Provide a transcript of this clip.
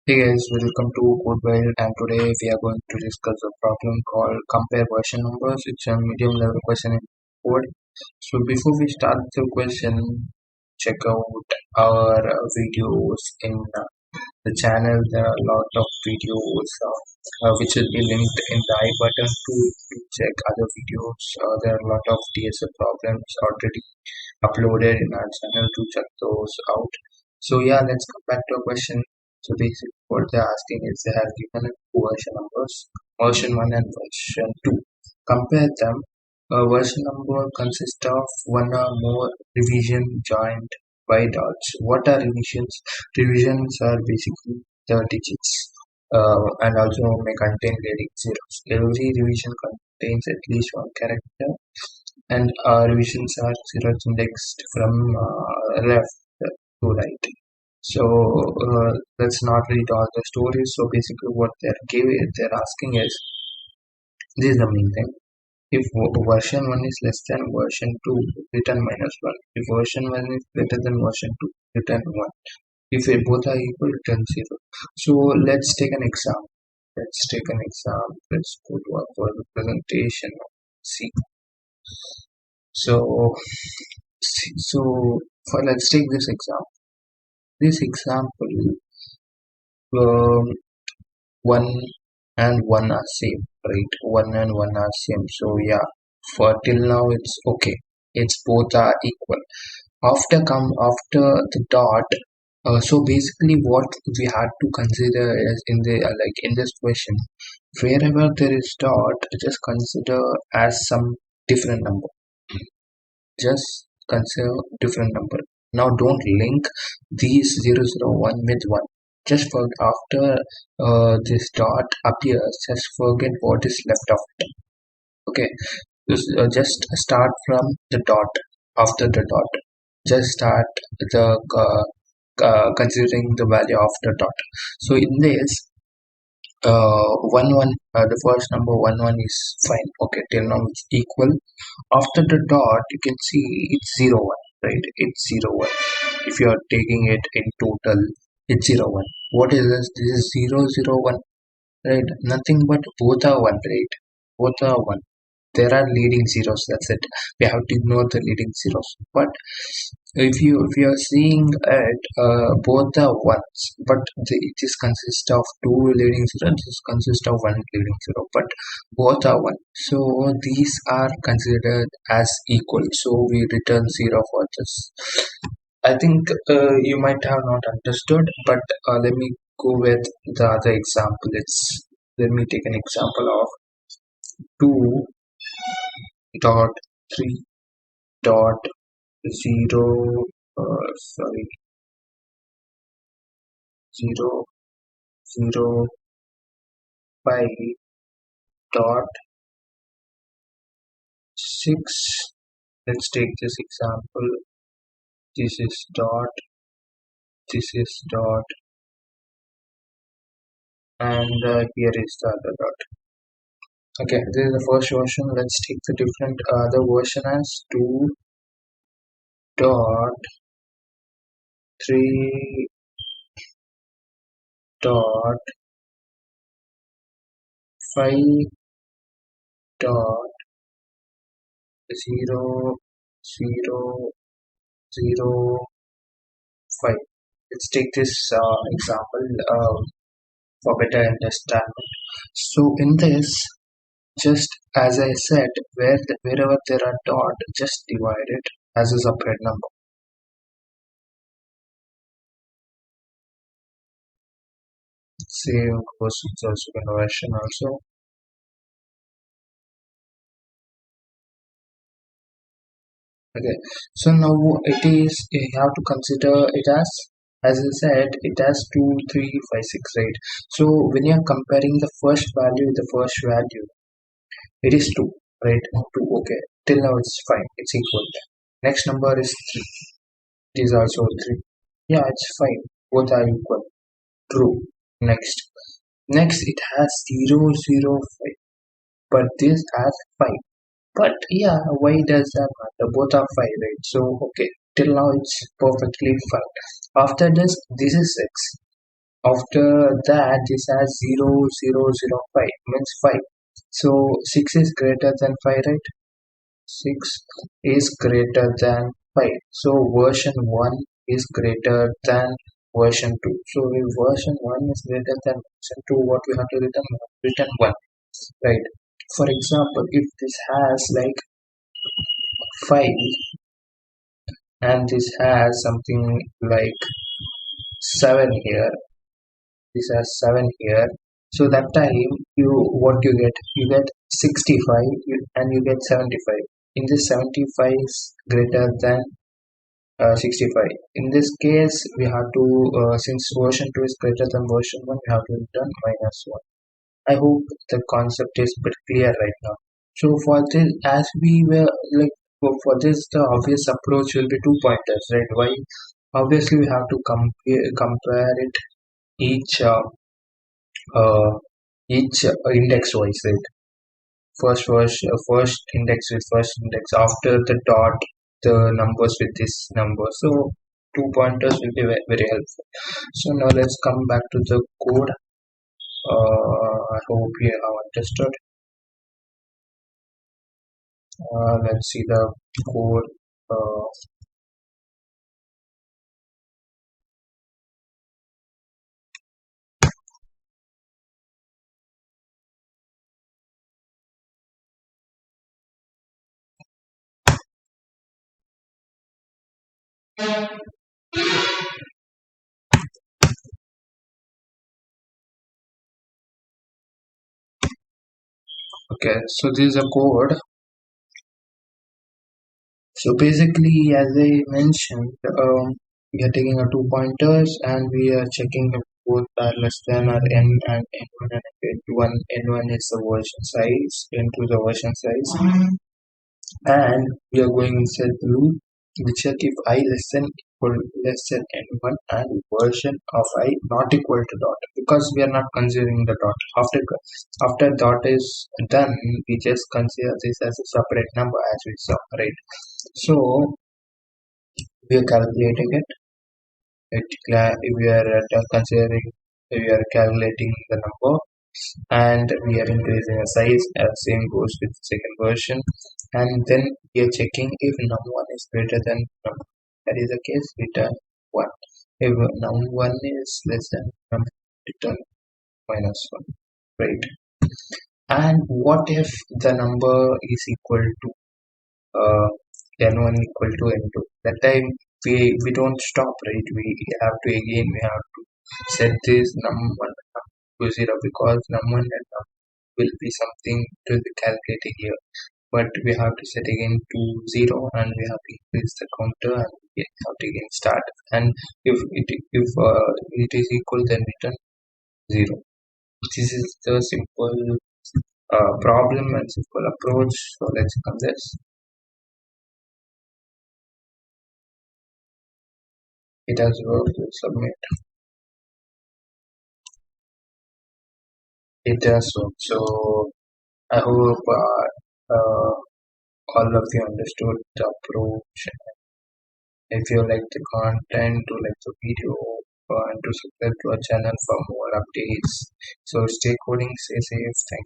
Hey guys, welcome to Codewell, and today we are going to discuss a problem called compare version numbers. It's a medium level question in code. So before we start the question, check out our videos in the channel. There are a lot of videos which will be linked in the I button to check other videos. There are a lot of DSA problems already uploaded in our channel to check those out. So yeah, let's come back to a question. So basically what they're asking is they have given two version numbers, version 1 and version 2. Compare them. A version number consists of one or more revision joined by dots. What are revisions? Revisions are basically the digits and also may contain leading zeros. Every revision contains at least one character and revisions are zeros indexed from left to right. So let's not read all the stories. So basically, what they're asking is this is the main thing. If version 1 is less than version 2, return -1. If version 1 is greater than version 2, return 1. If they both are equal, return 0. So let's take an example. Let's take an example. Let's go to our further presentation. See. So, so let's take this example. This example, um, 1 and 1 are same, right? 1 and 1 are same. So yeah, for till now it's okay. It's both are equal. After the dot. So basically, what we had to consider is in the like in this question, wherever there is dot, just consider as some different number. Just consider different number. Now don't link these 001 with 1. Just for after this dot appears, just forget what is left of it. Okay, just start from the dot. After the dot, just start the considering the value of the dot. So in this 1 1, the first number 1 1 is fine. Okay, till now it's equal. After the dot, you can see it's 0 1, right? It's 0 1. If you are taking it in total, it's 0 1. What is this? This is 0 0 1, right? Nothing but both are 1, right? Both are 1. There are leading zeros, that's it. We have to ignore the leading zeros. But if you are seeing it, both are ones, but it is consist of two leading zeros. This consist of one leading zero, but both are one. So these are considered as equal. So we return zero for this. I think you might have not understood, but let me go with the other example. Let me take an example of 2.3.0 sorry 0.05.6. Let's take this example. This is dot, this is dot, and here is the other dot. Okay, this is the first version. Let's take the different other version as 2.3.5.0.005. Let's take this example for better understanding. So in this, just as I said, wherever there are dot, just divide it as a separate number. Same goes with the second version also. Okay, so now it is you have to consider it as I said, it has 2, 3, 5, 6, right? So when you are comparing the first value with the first value, it is 2, right? 2, okay. Till now it's fine, it's equal. Next number is 3. It is also 3. Yeah, it's fine. Both are equal. True. Next it has 0, 0, 5. But this has 5. But yeah, why does that matter? Both are 5, right? So okay. Till now it's perfectly fine. After this is 6. After that, this has 0, 0, 0, 5 means 5. So 6 is greater than 5, right? 6 is greater than 5. So version 1 is greater than version 2. So if version 1 is greater than version 2, what we have to return? We have to return 1, right? For example, if this has like 5 and this has something like 7 here, this has 7 here, so that time you what you get 65 and you get 75. In this 75 is greater than 65. In this case we have to since version 2 is greater than version 1, we have to return minus 1. I hope the concept is bit clear right now. So for this, as we were like for this, the obvious approach will be two pointers, right? Why? Obviously we have to compare it each uh, index wise, right? First index with first index, after the dot the numbers with this number. So two pointers will be very helpful. So now let's come back to the code. I hope you have understood. Let's see the code. uh, okay, so this is a code. So basically, as I mentioned, we are taking a two pointers and we are checking if both are less than or n and n1 and n1. N1 is the version size, n2 the version size, and we are going inside the loop. We check if I less than n1 and version of I not equal to dot, because we are not considering the dot. After dot is done, we just consider this as a separate number, as we saw, right? So we are calculating it. We are considering, we are calculating the number, and we are increasing the size. Same goes with the second version, and then we are checking if num1 is greater than num. That is the case, return 1. If num1 is less than num, return minus 1, right? And what if the number is equal to uh, n1 equal to n2? That time we don't stop, right? We have to set this num1 to 0, because num1 and num will be something to be calculated here, but we have to set again to 0, and we have to increase the counter, and we have to again start, and if it is equal, then return 0. This is the simple problem and simple approach. So let's run this. It has worked. Let's submit. It does work. So I hope all of you understood the approach. If you like the content, to like the video, and to subscribe to our channel for more updates. So stay coding, stay safe. Thank you.